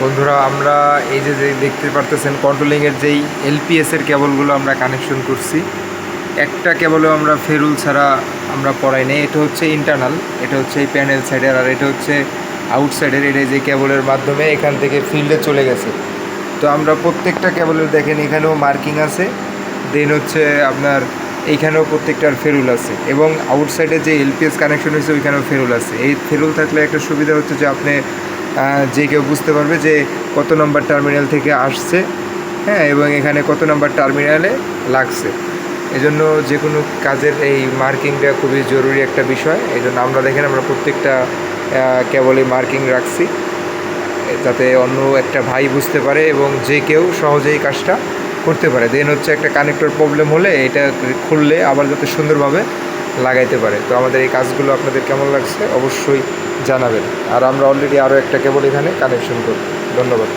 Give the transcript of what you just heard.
বন্ধুরা, আমরা এই যে দেখতে পারতেছেন কন্ট্রোলিংয়ের যেই এলপিএসের কেবলগুলো আমরা কানেকশন করছি, একটা কেবলও আমরা ফেরুল ছাড়া আমরা পড়াই নেই। এটা হচ্ছে ইন্টারনাল, এটা হচ্ছে এই প্যানেল সাইডের, আর এটা হচ্ছে আউটসাইডের। এটা যে কেবলের মাধ্যমে এখান থেকে ফিল্ডে চলে গেছে। তো আমরা প্রত্যেকটা কেবলের দেখেন এখানেও মার্কিং আছে, দেন হচ্ছে আপনার এইখানেও প্রত্যেকটার ফেরুল আছে, এবং আউটসাইডে যে এলপিএস কানেকশন হয়েছে ওইখানেও ফেরুল আছে। এই ফেরুল থাকলে একটা সুবিধা হচ্ছে যে আপনি যে কেউ বুঝতে পারবে যে কত নম্বর টার্মিনাল থেকে আসছে, হ্যাঁ, এবং এখানে কত নম্বর টার্মিনালে লাগছে। এজন্য যে কোনো কাজের এই মার্কিংটা খুবই জরুরি একটা বিষয়। এই জন্য আমরা দেখেন আমরা প্রত্যেকটা কেবলই মার্কিং রাখছি, যাতে অন্য একটা ভাই বুঝতে পারে এবং যে কেউ সহজেই কাজটা করতে পারে। দেন হচ্ছে একটা কানেক্টর প্রবলেম হলে এটা খুললে আবার যাতে সুন্দরভাবে লাগাইতে পারে। তো আমাদের এই কাজগুলো আপনাদের কেমন লাগছে অবশ্যই জানাবেন। আর আমরা অলরেডি আরও একটা কেবল এখানে কানেকশন করব। ধন্যবাদ।